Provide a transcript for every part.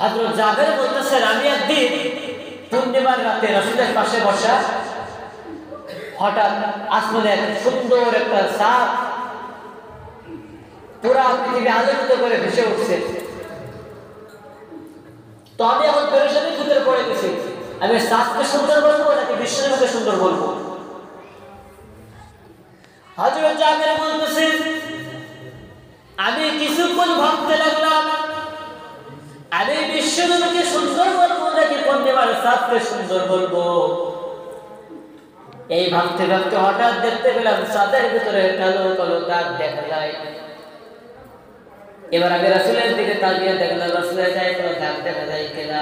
হযরত জাবের বলতেছেন আমি একদিন পূর্ণিমার রাতে রাসূলের পাশে বসা, হঠাৎ আসমানে সুন্দর একটা চাঁদ পুরা পৃথিবী আলোকিত করে ভেসে উঠছে। তো আমি এখন পেরেশানির ভিতরে পড়ে গেছি, আমি চাঁদকে সুন্দর বলবো নাকি বিশ্বকে সুন্দর বলবো? হযরত জাবের বলতেছেন আমি কিছুক্ষণ ভাবতে লাগলাম, আমি বিশ্বকে সুন্দর বলবো নাকি পূর্ণিমার চাঁদকে সুন্দর বলবো। এই ভাবতে ভাবতে হঠাৎ দেখতে পেলাম চাঁদের ভিতরে কালো কালো দাগ দেখা যায়। এবার আমি রাসূলের দিকে তাকিয়ে দেখলাম রাসূলের গায়ে কোনো দাগ দেখা যায় কিনা।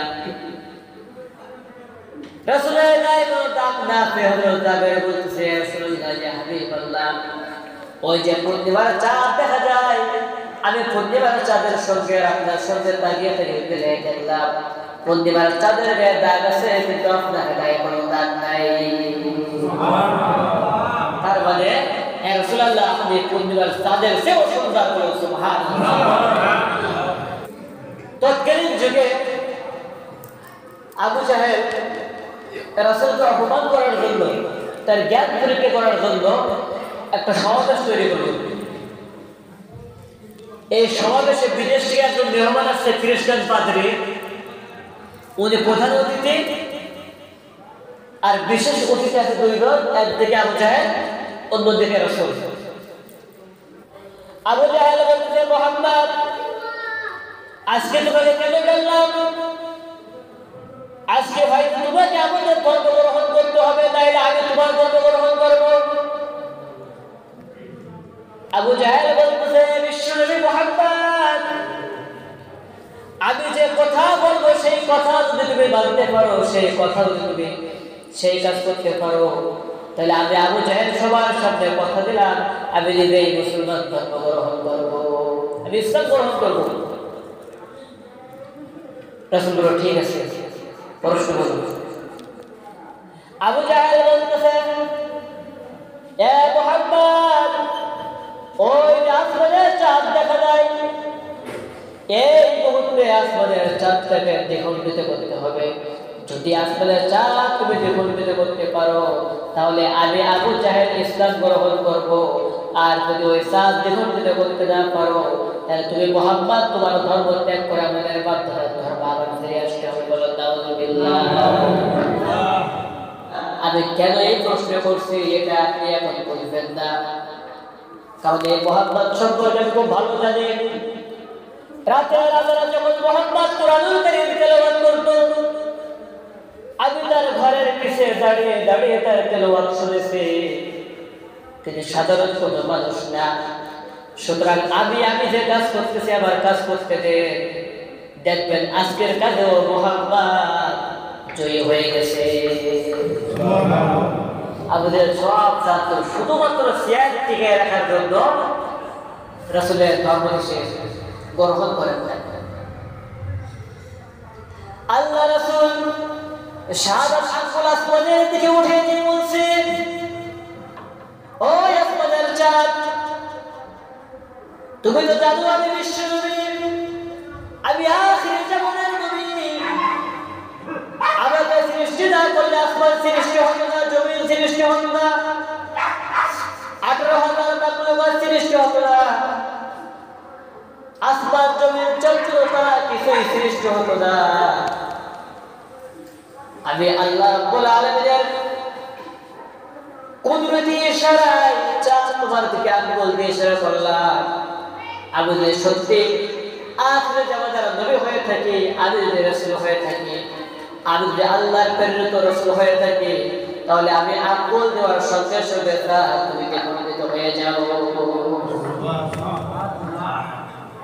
রাসূলের গায়ে কোনো দাগ না পেয়ে হযরত জাবের বলতেছে রাসূলুল্লাহ ইয়া হাবিবাল্লাহ, ওই যে পূর্ণিমার চাঁদ দেখা যায়, আমি পূর্ণিমার চাঁদের সঙ্গে আপনার সঙ্গে তাকিয়ে দেখলাম পূর্ণিমার চাঁদের গায়ে দাগ আছে কিন্তু আপনার গায়ে কোনো দাগ নাই। তার মানে রাসূলুল্লাহ আপনি পূর্ণিমার চাঁদের চেয়েও সুন্দর বলেন সুবহানাল্লাহ। তৎকালীন যুগে আবু জাহেল রাসূলকে অপমান করার জন্য, তার জ্ঞান পরীক্ষা করার জন্য একটা সমাবেশ তৈরি করল। এই সমাবেশে বিদেশ থেকে একজন মেহমান আসছে, খ্রিস্টান পাদ্রী, উনি প্রধান অতিথি, আর বিশেষ অতিথি আছে দুইজন, একদিকে আবু জাহেল অন্যদিকে রাসূল। আবু জাহেল বলতেছে মুহাম্মদ আজকে তোমাকে কেন বললাম, আজকে ভাই তোমাকে আমাদের ধর্ম গ্রহণ করতে হবে, তাইলে আমি তোমার ধর্ম গ্রহণ করব। আবু জাহেল বলতেছে বিশ্বনবী মুহাম্মদ আমি যে কথা বলবো সেই কথা যদি তুমি মানতে পারো, সেই কথা যদি তুমি সেই কাজ করতে পারো, তাহলে আমি আবু জাহেল সবার সামনে কথা দিলাম আমি নিজেই মুসলমান ধর্ম গ্রহণ করব, আমি ইসলাম গ্রহণ করব। রাসূল বলল ঠিক আছে, প্রশ্ন করুন। আবু জাহেল বলতেছে এ মুহাম্মদ ওই আসমানের চাঁদ দেখা যায়, এই মুহূর্তে আসমানের চাঁদটাকে দ্বিখণ্ডিত করতে হবে। যদি আসমানের চাঁদ তুমি দ্বিখণ্ডিত করতে পারো তাহলে আমি আবু জাহেল ইসলাম গ্রহণ করব, আর যদি ওই চাঁদ দ্বিখণ্ডিত করতে না পারো তাহলে তুমি মুহাম্মদ তোমার ধর্ম ত্যাগ করে আমাদের বাধ্যতার ধর্ম আবার ফিরে আসতে হবে। বলো নাউযুবিল্লাহ। আমি কেন এই প্রশ্ন করছি এটা আপনি এখন বুঝবেন না, কারণ এই মুহাম্মদ সম্পর্কে আমি খুব ভালো জানি। রাতে রাজারা যখন মুহাম্মদ কুরআনুল কারীম তেলাওয়াত করত, আমি তার ঘরের পিছে দাঁড়িয়ে দাঁড়িয়ে তার তেলাওয়াত শুনেছি। তিনি সাধারণ কোনো মানুষ না, সুতরাং আমি যে কাজ করতেছি আমার কাজ করতে দেখবেন আজকের কাজেও মুহাম্মদ জয়ী হয়ে গেছে। আমাদের সব ছাত্র শুধুমাত্র সিয়ার টিকে রাখার জন্য রাসূলের ধর্ম গ্রহণ করেন। আল্লাহ রাসূল শাহাদাত আঙ্গুল আসমানের দিকে উঠে দিয়ে বলছেন ও আসমানের চাঁদ, তুমি তো জানো আমি বিশ্ব নবী, আমি আখির জামানার নবী। আমাকে সৃষ্টি না করলে আসমান সৃষ্টি হতো না, জমিন সৃষ্টি হতো না, 18,000 মাখলুকাত সৃষ্টি হতো না, আসমান জমিন চন্দ্র তারা কিছুই সৃষ্টি হতো না। আমি আল্লাহ রাব্বুল আলামিনের কুদরতি ইশারায় চাঁদ তোমার দিকে আঙ্গুল দিয়ে ইশারা করলাম। আমি যে সত্যি আখির জামানার নবী হয়ে থাকি, আমি যে রাসূল হয়ে থাকি, আমি যদি আল্লাহর প্রেরিত রাসূল হয়ে থাকি, তাহলে আমি আঙ্গুল দেওয়ার সঙ্গে সঙ্গে তুমি দ্বিখণ্ডিত হয়ে যাও।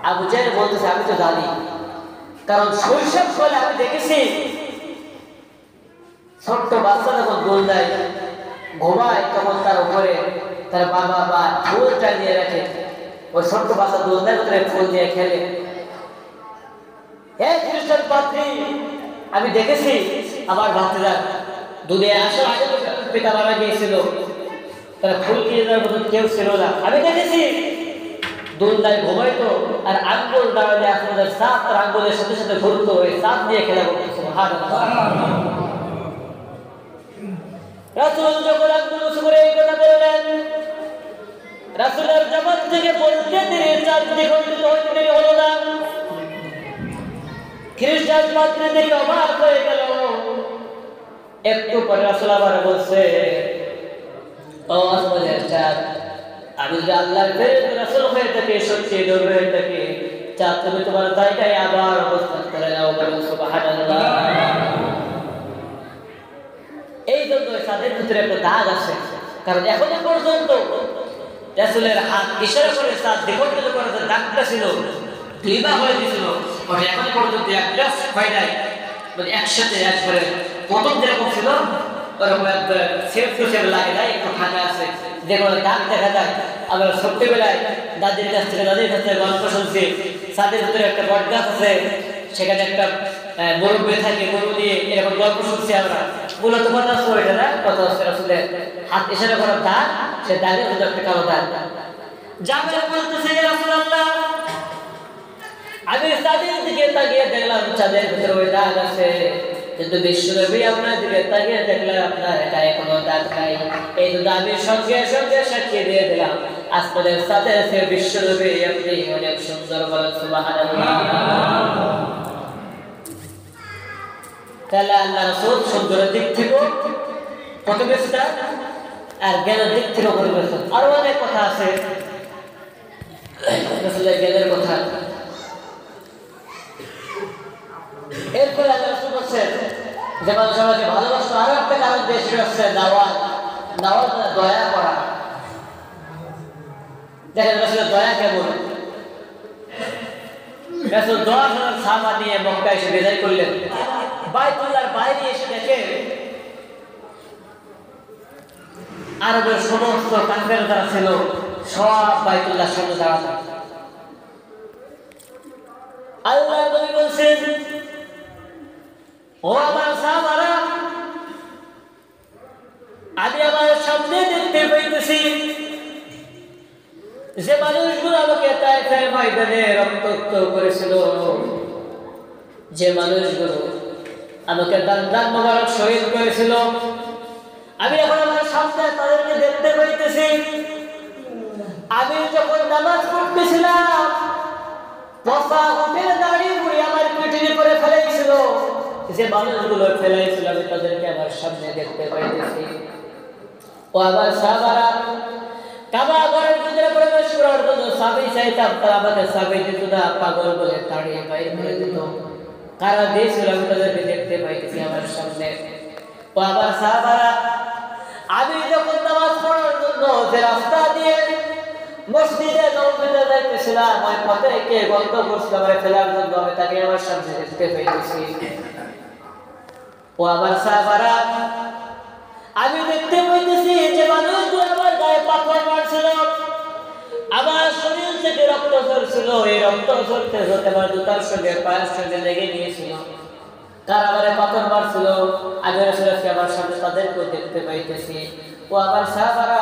আবু জাহেল বলতেছে আমি তো জানি, কারণ শৈশব কালে আমি দেখেছি ছোট্ট বাচ্চা যখন দোলনায় ঘুমায় তখন তার উপরে তার বাবা বা ফুলটা নিয়ে রাখে, ওই ছোট্ট বাচ্চা দোলনার ভিতরে ফুল দিয়ে খেলে। হে খ্রিস্টান পাদ্রী, আমি দেখেছি আমার বাচ্চারা দুনিয়ায় আসার আগে পিতা মারা গিয়েছিল, তারা ফুল কিনে দেওয়ার মতো কেউ ছিল না। আমি দেখেছি দোলনায় ঘুমাইতো আর আঙ্গুল দাঁড়ালে আপনাদের সাপ তার আঙ্গুলের সাথে সাথে ঘুরতো, ওই সাপ দিয়ে খেলা করতো। সুবহানাল্লাহ। রাসূল যখন আঙ্গুল করে এই কথা বললেন, রাসূলের জবান থেকে বলতে দেরি চাঁদ দ্বিখণ্ডিত হইতে দেরি হলো না। খ্রিস্টান পাদ্রীদের অবাক হয়ে গেল। একটু পরে রাসূল আবার বলছে, ও আসমানের চাঁদ, আমি যদি আল্লাহর ফেরেশতা রাসূল হয়ে থাকি, সত্যি নবী হয়ে থাকি, চাঁদ তুমি তোমার জায়গায় আবার অবস্থান করে নাও। বলুন সুবহানাল্লাহ। এই জন্য চাঁদের ভিতরে একটা দাগ আছে, কারণ এখনো পর্যন্ত রাসূলের হাত ইশারা করে চাঁদ দ্বিখণ্ডিত করে যে দাগটা ছিল, ক্লিবা হয়ে গেছিল, ওটা এখনো পর্যন্ত একটা হয় নাই। মানে একসাথে একবারে প্রথম যেরকম ছিল ওরকম একবারে সেফ টু সেফ লাগে নাই, একটু ফাঁকা আছে, যেগুলো দাগ দেখা যায়। আবার ছোট্টবেলায় দাদির কাছ থেকে গল্প শুনছি, ছাদের ভিতরে একটা বট গাছ আছে, সেখানে একটা মুরব্বী থাকে, গরু দিয়ে, এরকম গল্প শুনছি আমরা। মূলত কথা হচ্ছে ওইটা না, কথা হচ্ছে আসলে হাত ইশারা করার দাগ, সে দাগের মধ্যে একটা কালো দাগ। জাবের বলতেছে, ইয়া রাসূলুল্লাহ, আমি চাঁদের দিকে তাকিয়ে দেখলাম চাঁদের ভিতরে ওই দাগ আছে, কিন্তু বিশ্বনবী আপনার দিকে তাকিয়ে দেখলাম আপনার গায়ে কোনো দাগ নাই। এই জন্য আমি সঙ্গে সঙ্গে সাক্ষী দিয়ে দিলাম, আসমানের চাঁদের সে বিশ্বনবী আপনি অনেক সুন্দর। বলেন সুবহানাল্লাহ। তাহলে আল্লাহ রাসূল সুন্দরের দিক থেকে প্রতিবেশটা আর জ্ঞানের দিক থেকে পরিবেশন। আরো অনেক কথা আছে রাসূলের জ্ঞানের কথা। এরপরে আল্লাহ রাসূল বলেন যে মানুষ আমাকে ভালোবাসতো, আরো একটা কারণ দিয়ে সেটা হচ্ছে দাওয়াত। দাওয়াত মানে দয়া করা। দেখেন রাসূলের দয়া কেমন। রাসূল দোয়া করার সাহাবা নিয়ে মক্কা এসে বিদায় করলেন। বাইতুল্লাহর বাইরে এসে দেখে আরবের সমস্ত কাফের যারা ছিল সব বাইতুল্লাহর সামনে দাঁড়ানো। আল্লাহ নবী বলছেন, ও আমার সাহাবারা, আমি আমার সামনে দেখতে পাইতেছি যে মানুষগুলো আমাকে তায়েফের ময়দানে রক্তাক্ত করেছিল, যে মানুষগুলো আমাকে দান মোবারক শহীদ করেছিল, আমি এখন আমার সামনে তাদেরকে দেখতে পাইতেছি। আমি যখন নামাজ পড়তেছিলাম, পচা উঠে দাঁড়িয়ে পড়ে আমার পিঠের উপরে ফেলাইছিল, যে মানুষগুলো ফেলাইছিল আমি তাদেরকে আমার সামনে দেখতে পাইতেছি। ও আমার সাহাবারা, কাবা ঘরের ভিতরে প্রবেশ করার জন্য চাবি চাইতাম, তারা আমাকে চাবি দিত না, পাগল বলে তাড়িয়ে বাইরে করে দিত। কারা দিয়েছিল আমি তাদেরকে দেখতে পাইতেছি আমার সামনে। ও আমার সাহাবারা, আমি যখন নামাজ পড়ার জন্য যে রাস্তা দিয়ে মসজিদে নববীতে যাইতেছিলাম, ওই পথে কে গল্প করছিল আমার ফেলার জন্য, আমি তাকে আমার সামনে দেখতে পাইতেছি। ও আমার সাহাবারা, আমি দেখতে পাইতেছি যে মানুষগুলো আমার গায়ে পাথর মারছিল, আমার শরীর থেকে রক্ত ঝরছিল, এই রক্ত ঝরতে ঝরতে আমার জুতার সঙ্গে পায়ের সঙ্গে লেগে গিয়েছিল। কার আমারে পাথর মারছিল, আমি রাসূলকে আমার সামনে তাদেরকেও দেখতে পাইতেছি। ও আমার সাহাবারা,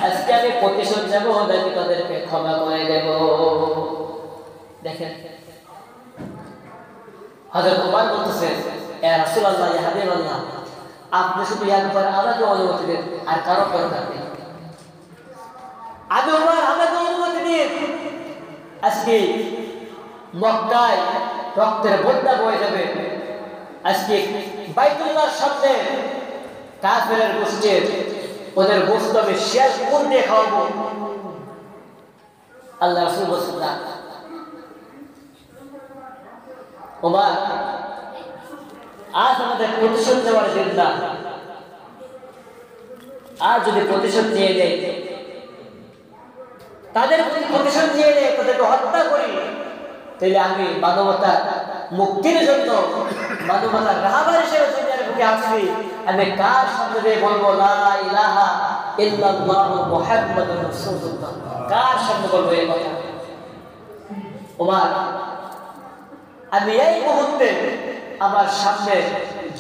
আজকে আমি প্রতিশোধ নেব নাকি তাদেরকে ক্ষমা করে দেব? দেখেন হযরত ওমর বলতেছে, ইয়া রাসূলুল্লাহ, ইয়া হাবিবাল্লাহ, আপনি শুধু একবার আমাকে অনুমতি দেন, আর কারো দরকার নেই। আমি ওমর, আমাকে অনুমতি দিন। আজকে মক্কায় রক্তের বন্যা বয়ে যাবে। আজকে বাইতুল্লাহর সামনে কাফেরের গোষ্ঠীর ওদের গোশত আমি শেষ কোন দিয়ে খাওয়াবো? আল্লাহ রাসূল বলছেন, না ওমর, আজ আমাদের প্রতিশোধ নেওয়ার দিন না। আজ যদি প্রতিশোধ নিয়ে নেই, তাদের প্রতিশোধ নিয়ে নেই, তাদেরকে হত্যা করি, তাহলে আমি মানবতার মুক্তির জন্য, মানবতার রাহবার হিসেবে দুনিয়ার বুকে আসছি, আমি কার সামনে দিয়ে বলবো লা ইলাহা ইল্লাল্লাহু মুহাম্মাদুর রাসূলুল্লাহ? কার সামনে বলবো এই কথা? ওমর, আমি এই মুহূর্তে আমার সামনে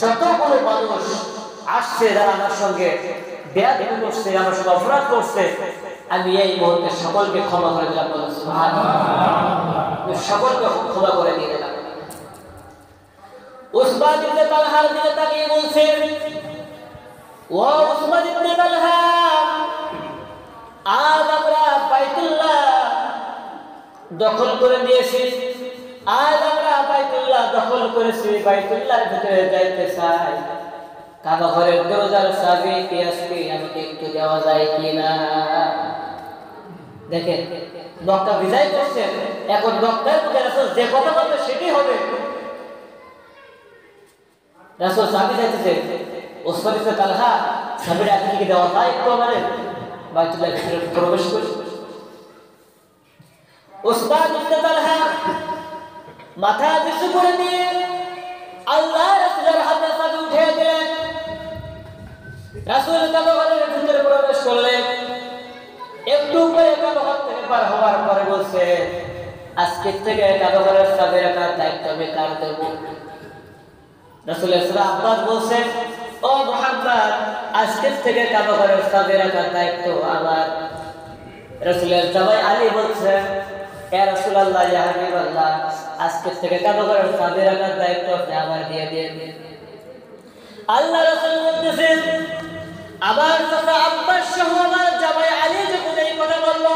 যতগুলো মানুষ আসছে, যারা আমার সঙ্গে বেয়াদবি করছে, আমার সঙ্গে অপরাধ করছে, আমি এই মুহূর্তে সকলকে ক্ষমা করে দিলাম, বলুন সুবহানাল্লাহ। সকলকে ক্ষমা করে দিয়ে দিলাম। উসমান ইবনে তালহার দিকে তাকিয়ে বলছেন, ও উসমান ইবনে তালহা, আজ আমরা বাইতুল্লাহ দখল করে নিয়েছি, আজ আমরা বাইতুল্লাহ দখল করেছি, বাইতুল্লাহর ভিতরে যাইতে চাই। কাবা ঘরের দরজার চাবি কি আজকে আমাকে একটু দেওয়া যায় কিনা? দেখেন, মক্কা বিজয় করছেন, এখন মক্কার মধ্যে রাসূল যে কথা বলবে সেটাই হবে। রাসূল চাবি চাইতেছে, ওসমান ইবনে তালহা চাবিটা আপনাকে দেওয়া যায় একটু আমাদের বাইতুল্লাহর ভিতরে প্রবেশ করি। ওসমান ইবনে তালহা মাথা নিচু করে দিয়ে আল্লাহ রাসূলের হাতে চাবি উঠিয়ে দিলেন। রাসূল কাবা ঘরের ভিতরে প্রবেশ করলেন। একটু পরে কাবা ঘর থেকে পার হওয়ার পরে বলছে, আজকে থেকে কাবা ঘরের চাবি রাখার দায়িত্ব আমি কার দেব? রাসূলের সাথে আব্বাস বলছেন, ও মুহাম্মদ, আজকে থেকে কাবা ঘরের চাবি রাখার দায়িত্ব আমার। রাসূলের জামাই আলী বলছে, ইয়া রাসূলুল্লাহ, ইয়া হাবিবাল্লাহ, আজকে থেকে কাবা ঘরের চাবি রাখার দায়িত্ব আপনি আমার দিয়ে দিন। আল্লাহ রাসূল বলতেছেন, আমার চাচা আব্বাস সহ আমার জামাই আলী যখন এই কথা বলল,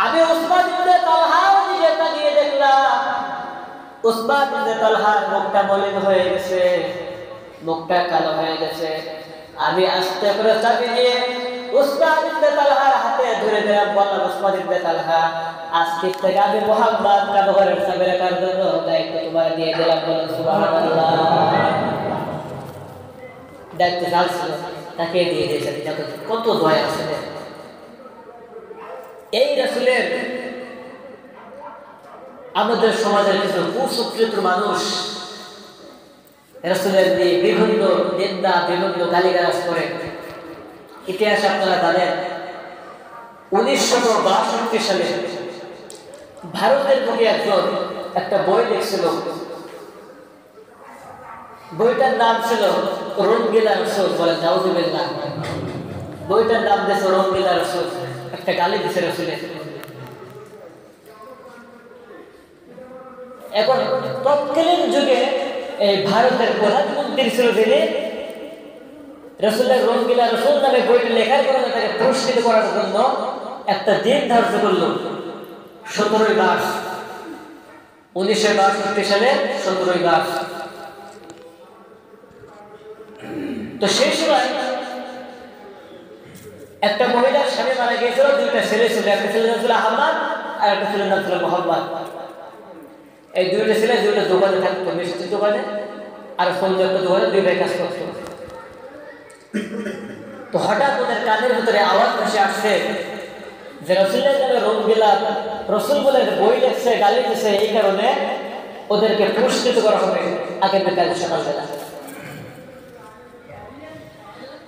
আমি উসমান ইবনে তালহার দিকে তাকিয়ে দেখলাম, উসমান ইবনে তালহার মুখটা মলিন হয়ে গেছে, মুখটা কালো হয়ে গেছে। আমি আস্তে করে চাবি দিয়ে উসমান ইবনে তালহার হাতে ধরে দিলাম, বললাম, উসমান ইবনে তালহা, আজকে থেকে আমি মুহাম্মদ কাবা ঘরের চাবি রাখার জন্য দায়িত্ব তোমার দিয়ে দিলাম, বলুন সুবহানাল্লাহ। দায়িত্ব যার ছিল তাকে দিয়ে দিয়েছেন, কত দয়া আছে। এই রাসূলের আমাদের সমাজের কিছু কুসংস্কৃত মানুষ রাসূলের দিয়ে বিভিন্ন নিন্দা, বিভিন্ন গালিগালাজ করে। ইতিহাস আপনারা জানেন, 1962 সালে ভারতের বুকে একজন একটা বই লিখছিল, বইটার নাম ছিল রঙ্গিলা রসুল। বলে নাউজুবিল্লাহ। বইটার নাম দিয়েছে রঙ্গিলা রসুল, একটা গালি দিছে রসুলের। এখন তৎকালীন যুগে এই ভারতের প্রধানমন্ত্রী ছিল যিনি, রসুলের রঙ্গিলা রসুল নামে বইটি লেখার কারণে তাকে পুরস্কৃত করার জন্য একটা দিন ধার্য করল, 17ই মার্চ, 1962 সালে 17ই মার্চ। তো সেই সময় একটা মহিলার স্বামী মারা গিয়েছিল, দুইটা ছেলে ছিল, একটা ছেলে নাম ছিল আহমদ আর একটা ছেলের নাম ছিল মোহাম্মদ। এই দুইটা ছেলে দুইটা দোকানে থাকতো, মিষ্টির দোকানে আর সন্ধ্যা একটা দোকানে, দুই ভাই কাজ করতো। তো হঠাৎ ওদের কানের ভিতরে আওয়াজ ভেসে আসছে যে রসুলের নামে রঙ্গিলা রসুল বলে বই লেখছে, গালি দিচ্ছে, এই কারণে ওদেরকে পুরস্কৃত করা হবে আগামীকাল সকালবেলা।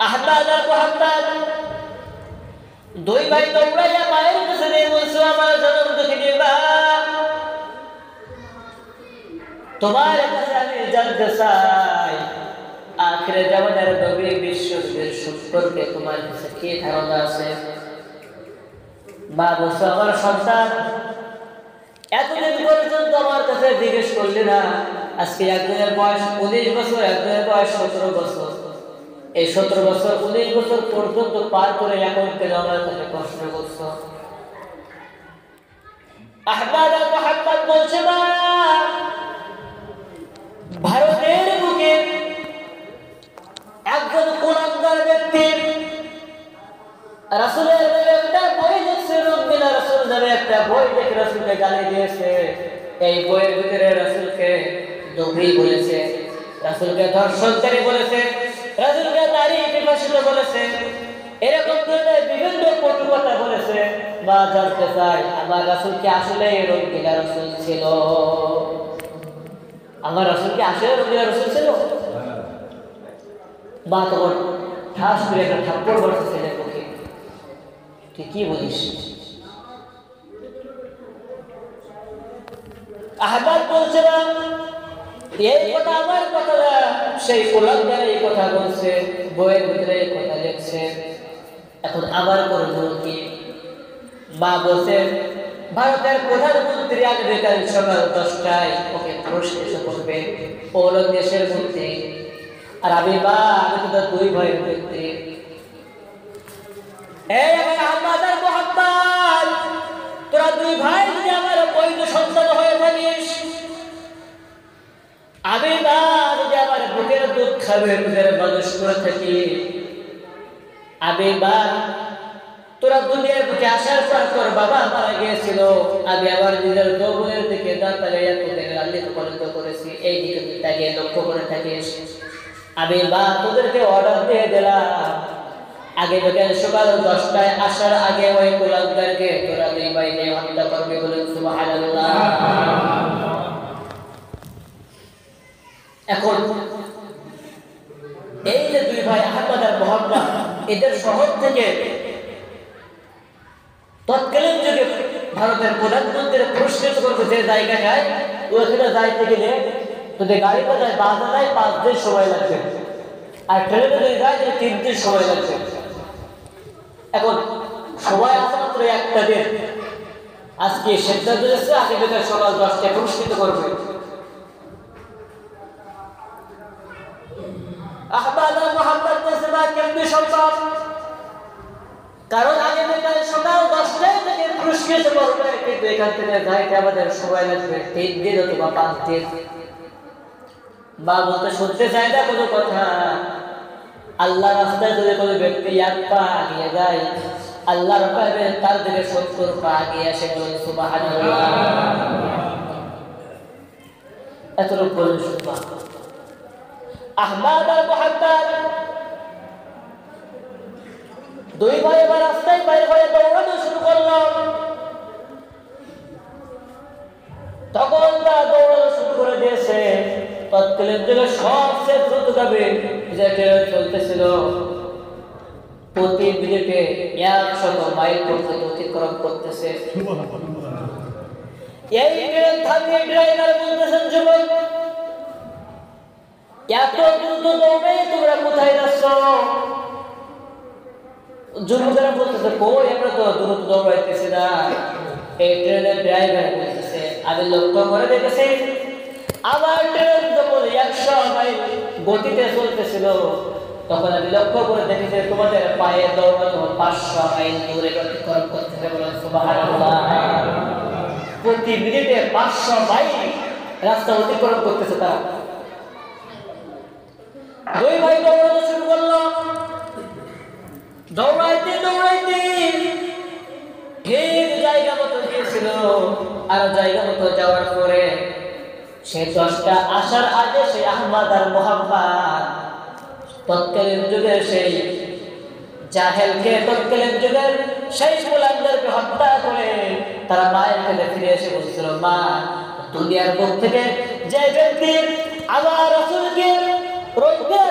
আহমদ আর মুহাম্মদ দুই ভাই দৌড়াইয়া মায়ের কাছে নিয়ে বলছে, আমার জনম দুঃখিনী মা, তোমার কাছে আমি জানতে চাই আখিরে জামানের নবী বিশ্বনবীর সম্পর্কে তোমার কাছে কি ধারণা আছে? মা বলছে, আমার সন্তান, এতদিন পর্যন্ত আমার কাছে জিজ্ঞেস করলি না। আজকে একজনের বয়স 19 বছর, একজনের বয়স 17 বছর। এই 17 বছর 19 বছর পর্যন্ত পার করে এখন কেন আমার কাছে প্রশ্ন করছো? আহমদ আর মুহাম্মদ বলছে, মা, ভারতের বুকে একজন কোরআনদার ব্যক্তি রাসূলের একটা বই লিখছে, রঙ্গিলা রসুল নামে একটা বই লিখে রাসূলকে গালি দিয়েছে। এই বইয়ের ভিতরে রাসূলকে দোষী বলেছে, রাসূলকে ধর্ষণকারী বলেছে, রাসূলকে নারী বিভাষিত বলেছে, এরকম ধরনের বিভিন্ন কটু কথা বলেছে। মা জানতে চাই, আমার রাসূল কি আসলে রঙ্গিলা রসুল ছিল? আমার রাসূল কি আসলে রঙ্গিলা রসুল ছিল? মা তখন ঠাস করে একটা থাপ্পড় মারছে ছেলের মুখে। তুই কি বলিস? আহমদ বলছে, না, এই কথা আমার কথা না, সেই কোরআন দ্বারা এই কথা বলছে, বইয়ের ভিতরে এই কথা লিখছে। এখন আবার করবো কি? মা বলছে ভারতের প্রধানমন্ত্রী আগামীকাল সকাল 10টায় ওকে পুরস্কৃত করবে, ও হলো দেশের মন্ত্রী। আর আমি তো 2 ভাইয়ের মন্ত্রী। এই আমার আহমদ আর মোহাম্মদ, তোরা 2 ভাই যদি আমার বৈধ সন্তান হয়ে থাকিস, আমি যদি আমার বুকের দুধ খাবে, বুকের মানুষ করে থাকি, আমি তোরা দুনিয়ার বুকে আসার পর তোর বাবা মারা গিয়েছিল, আমি আবার নিজের দৌড়ের দিকে দাঁড়িয়ে তোদের লালিত পালিত করেছি, এই দিকে তাকিয়ে লক্ষ্য করে থাকিস। আমি তোদেরকে অর্ডার দিয়ে দিলাম, আগে বিকেল সকাল 10টায় আসার আগে ওই গোলামদেরকে তোরা 2 ভাই নিয়ে হত্যা করবি। বলেন সুবহানাল্লাহ। এখন এই যে 2 ভাই আহমদ আর মোহাম্মদ, এদের শহর থেকে তৎকালীন যুগে ভারতের প্রধানমন্ত্রীর পুরস্কৃত করবে যে জায়গায়, ওখানে যাইতে গেলে যদি গাড়িতে যায় বাসে যায় 5 দিন সময় লাগবে, আর ট্রেনে যদি যায় 3 দিন সময় লাগবে। এখন সময় আছে মাত্র 1টা দিন। আজকে সিদ্ধান্ত নিয়েছে আগামীকাল সকাল 10টায় পুরস্কৃত করবে। আহমদ আর মোহাম্মদ বলছে না, কেমনি সম্ভব? কারণ আগামীকাল সকাল 10টায় থেকে পুরস্কৃত করবে, কিন্তু এখান থেকে যাইতে আমাদের সময় লাগবে 3 দিন অথবা 5 দিন। মা বলতে শুনতে চায় না কোনো কথা। আল্লাহ রাস্তায় যদি কোনো ব্যক্তি 1 পা এগিয়ে যায়, আল্লাহ রব্বুল তার দিকে 70 পা এগিয়ে আসে। বলেন সুবহানাল্লাহ। এতটুকু বলেন সুবহানাল্লাহ। আহমদ আর মোহাম্মদ 2 ভাই এবার রাস্তায় বাইর হয়ে দৌড়ানো শুরু করলো। তখন দৌড়ানো শুরু করে দিয়েছে। তৎকালীন যুগে সবচেয়ে দ্রুতগামী যে ট্রেন চলতেছিল, প্রতি মিনিটে 100 মাইল পর্যন্ত অতিক্রম করতেছে। এই ট্রেন থামিয়ে ড্রাইভার বলতেছেন, যুবক এত দ্রুত দৌড়ে তোমরা কোথায় যাচ্ছ? যুবকেরা বলতেছে, কই আমরা তো দ্রুত দৌড়াইতেছি না। এই ট্রেনের ড্রাইভার বলতেছে, আমি লক্ষ্য করে দেখেছি আমার ট্রেন যখন 100 মাইল গতিতে চলতেছিল, তখন আমি লক্ষ্য করে দেখেছি তোমাদের পায়ে দৌড়ানো 500 মাইল দূরে অতিক্রম করতেছে। বলেন সুবহানাল্লাহ। প্রতি মিনিটে 500 মাইল রাস্তা অতিক্রম করতেছে তারা। 2 ভাই দৌড়ানো শুরু করলো। দৌড়াইতে দৌড়াইতে ঠিক জায়গা মতো গিয়েছিল। আর জায়গা মতো যাওয়ার পরে সে 10টা আসার আগে সে আহমদ আর মোহাম্মদ তৎকালীন যুগের সেই জাহেলকে, তৎকালীন যুগের সেই গোলামদেরকে হত্যা করে তারা মায়ের কাছে ফিরে এসে বলছিল, মা দুনিয়ার বুক থেকে যে ব্যক্তি আমার রাসূলকে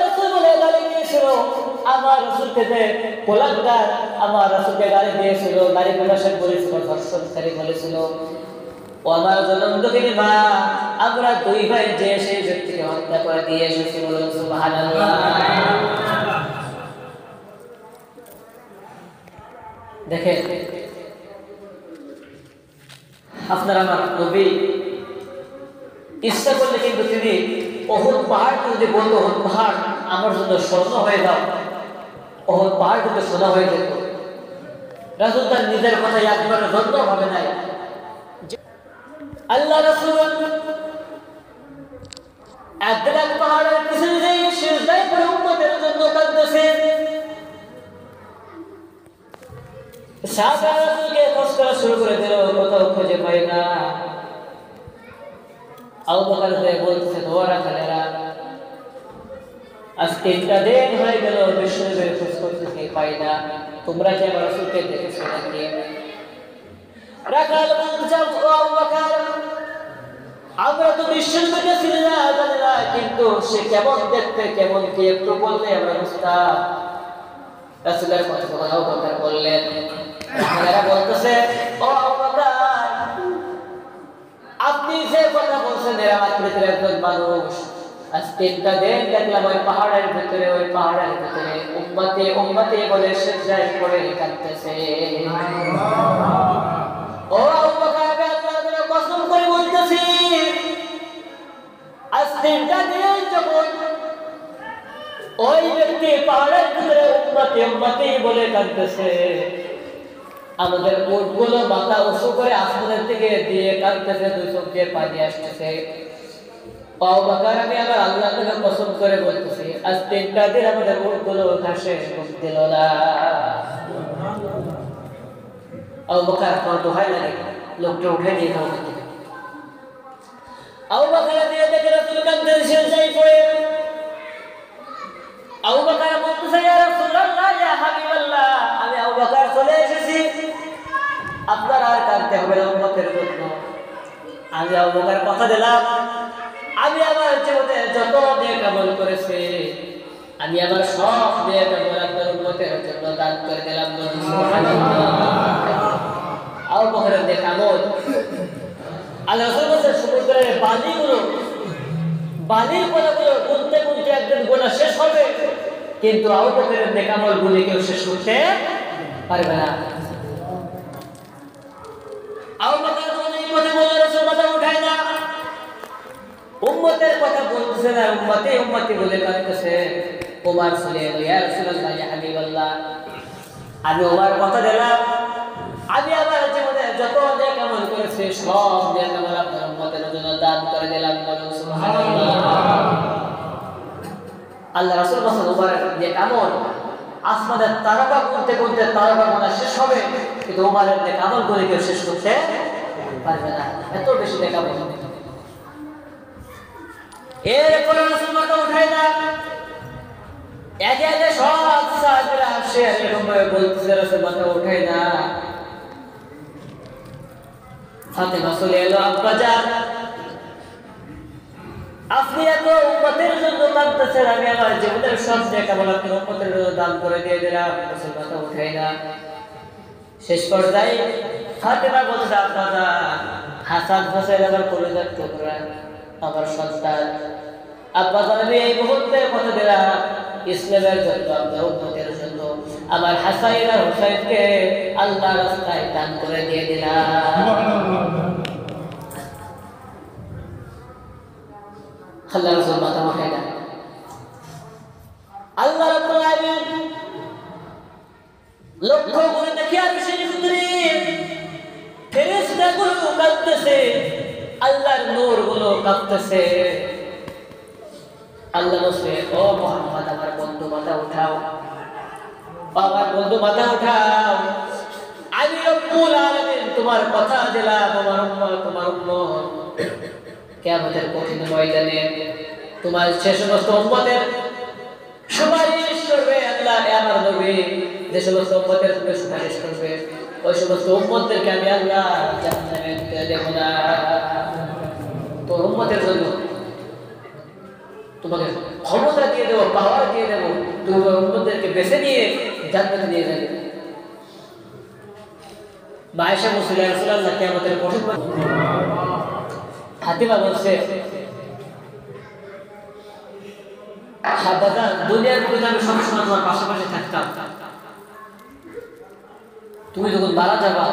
রাসূল বলে গালি দিয়েছিল, আমার রাসূলকে যে গোলামদার আমার রাসূলকে গালি দিয়েছিল, গালি প্রকাশন করেছিল, ধর্ষণকারী বলেছিল, ও আমার জন্মদিনে মা আমরা 2 ভাই যে সেই ব্যক্তিকে হত্যা করে দিয়ে এসেছি। বলুন সুবহানাল্লাহ। দেখেন আপনার আমার নবী ইচ্ছা করলে কিন্তু তিনি উহুদ পাহাড়কে যদি বলতো, উহুদ পাহাড় আমার জন্য স্বর্ণ হয়ে যাও, উহুদ পাহাড় কিন্তু সোনা হয়ে যেত। রাসূল তার নিজের কথা একবার ধন্য হবে নাই। আল্লাহ রাসূল একদিন পাহাড়ের পিছনে গিয়ে সিজদায় পড়ে উম্মতের জন্য কাঁদতেছে। সাহাবারা রাসূলকে খোঁজ করা শুরু করে দিল, কোথাও খুঁজে পাই না। আবু বকর বলতেছে, ধোয়া খালেরা আজ 3টা দিন হয়ে গেল বিশ্বনবীর খোঁজ করতেছি, পাই না। তোমরা কি আমার রাসূলকে দেখেছো নাকি? রাখাল বলতেছে, আবু বকর আমরা তো বিশ্বনবীকে চিনি না, জানি না, কিন্তু সে কেমন দেখতে, কেমন কি একটু বললে আমরা বুঝতাম। রাসূলের কথা আবু বকর বললেন। রাখালেরা বলতেছে, ও আবু বকর আপনি যে কথা বলছেন এরা আকৃতির একজন মানুষ, আজ 3টা দিন দেখলাম ওই পাহাড়ের ভিতরে উম্মতে উম্মতে বলে সিজদায় পড়ে কাঁদতেছে। ও আবু বকর, আমি আল্লাহর কসম করে বলতেছি, আজ 3টা দিন যখন ওই ব্যক্তি পাহাড়ের ভিতরে উম্মতে উম্মতে বলে কাঁদতেছে, আমাদের উটগুলো মাথা উঁচু করে আসমানের দিকে দিয়ে কাঁদতেছে, 2 চোখ দিয়ে পানি আসতেছে। আবু বকর, আমি আমার আল্লাহকে কসম করে বলতেছি, আজ 3টা দিন আমাদের উটগুলো ঘাসে ঘুম দিল না। আবু বকর কত দোহাই লাগে, লোকটা উঠে নিয়ে যাও। আবু বকর দিয়ে দেখে রাসূল কাঁদতেছে সিজদায় পড়ে। আবু বকর বলতেছে, ইয়া রাসূলুল্লাহ, ইয়া হাবিবাল্লাহ, আমি আবু বকর চলে এসেছি, আপনার আর কাঁদতে হবে না উম্মতের জন্য। আমি আবু বকর কথা দিলাম, আমি আমার জীবনে যত নেক আমল করেছি, আমি আমার সব নেক আমল আপনার উম্মতের জন্য দান করে দিলাম। সুবহানাল্লাহ। আবু বকরের নেক আমল আল্লাহ রাসূল বলেছেন, সমুদ্রের বালির কণাগুলো গুনতে গুনতে একদিন গোনা শেষ হবে, কিন্তু আবু বকরের নেক আমল গুলি কেউ শেষ করতে পারবে না। আবু বকর যখন এই কথা বলে রাসূল মাথা উঠায় না, উম্মতের কথা বলতেছে না, উম্মতে বলে কাঁদতেছে। ওমর চলে এলো, ইয়া রাসূলুল্লাহ, ইয়া হাবিবাল্লাহ, আমি ওমর কথা দিলাম, আমি আমার জীবনে যত নেক আমল করেছি সব নেক আমল আপনার উম্মতের জন্য দান করে দিলাম। সুবহানাল্লাহ। আল্লাহ রাসূল বলেন, ওমরের নেক আমল আসমানের তারকা গুনতে গুনতে তারকা গোনা শেষ হবে, কিন্তু ওমরের নেক আমল গুলি কেউ শেষ করতে পারবে না, এত বেশি নেক আমল। এরপরে রাসূল মাথা উঠায় না, একে একে সব সাহাবীরা আসে, এরকম ভাবে বলতেছে, রাসূল মাথা উঠায় না। ফাতেমা চলে এলো, আব্বাজান, আপনি এত উম্মতের জন্য কাঁদতেছেন, আমি আমার জীবনের সব নেক আমল আপনার উম্মতের জন্য দান করে দিয়ে দিলাম। রাসূল মাথা উঠায় না। শেষ পর্যায়ে ফাতেমা বলছে, আব্বাজান, হাসান হোসেন আমার কলিজার টুকরা, আমার সন্তান, আব্বাজান, আমি এই মুহূর্তে কথা দিলাম ইসলামের জন্য, আপনার উম্মতের জন্য আমার হাসান আর হুসাইনকে আল্লাহর রাস্তায় দান করে দিয়ে দিলাম। আল্লাহ রাসূল মাথা উঠায় না। আল্লাহ রাব্বুল আলামিন লক্ষ্য করে দেখি আর সেই ভিতরে ফেরেশতাগুলো কাঁদতেছে, আল্লাহর নূরগুলো কাঁদতেছে। আল্লাহ বলছে, ও মুহাম্মদ, আমার বন্ধু মাথা উঠাও, আমার বন্ধু মাথা উঠাও, আমি রব্বুল আলামিন তোমার কথা দিলাম, আমার উম্মত কিয়ামতের কঠিন ময়দানে তোমার সে সমস্ত উম্মতের সুপারিশ করবে। আল্লাহ আমার নবী যে সমস্ত উম্মতের সুপারিশ করবে, ওই সমস্ত উম্মতদেরকে আমি আল্লাহ জাহান্নামে দিতে দেব না। তোর উম্মতের জন্য তোমাকে ক্ষমতা দিয়ে দেবো, পাওয়ার দিয়ে দেবো, তুমি উম্মতদেরকে বেছে নিয়ে জান্নাতে নিয়ে যাবে। আয়েশা বলছিল, ইয়া রাসূলুল্লাহ, কিয়ামতের কঠিন ফাতিমা বলছে, আব্বাজান, দুনিয়ার মধ্যে আমি সবসময় তোমার পাশাপাশি থাকতাম, তুমি যখন মারা যাবা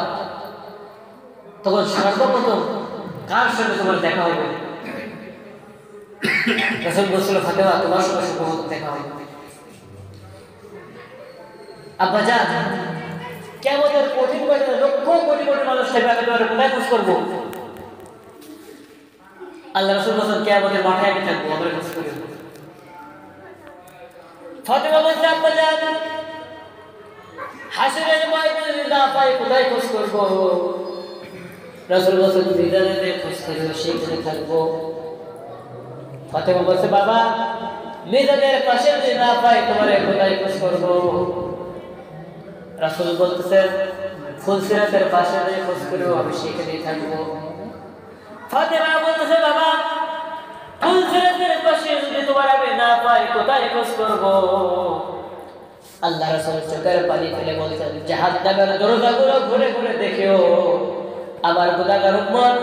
তখন সর্বপ্রথম কার সঙ্গে তোমার দেখা হবে? রাসূল বলছিল, ফাতিমা, তোমার সঙ্গে সর্বপ্রথম দেখা হবে। আব্বাজান, কিয়ামতের কঠিন ময়দানে লক্ষ কোটি কোটি মানুষ থাকবে, আমি তোমার কোথায় খোঁজ করবো? আল্লাহ রাসূল বলেন, কিয়ামতের মাঠে আমি থাকবো, আমার খোঁজ করবো। ফাতিমা বলছে, আব্বাজান, হাসরের ময়দানে না পাই কোথায় খোঁজ করবো? রাসূল বলেন, মিজানে খোঁজ করবো, সেখানে থাকবো। ফাতিমা বলছে, বাবা, মিজানের পাশে যদি না পাই তোমারে কোথায় খোঁজ করবো? রাসূল বলতেছেন, ফুলসিরাতের পাশে যে খোঁজ করবো, আমি সেখানেই থাকবো। ফাতিমা বলতেছে, বাবা, ফুলসিরাতের পাশে যদি তোমার আমি না পাই কোথায় খোঁজ করবো? আল্লাহ রাসূল চোখের পানি ফেলে বলছেন, জাহান্নামের দরজাগুলো ঘুরে ঘুরে দেখেও আমার গুনাহগার উম্মত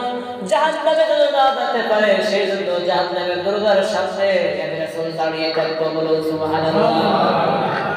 জাহান্নামে যেন না যেতে পারে সেই জন্য জাহান্নামের দরজার সামনে রাসূল দাঁড়িয়ে থাকতো, বলুন সুবহানাল্লাহ।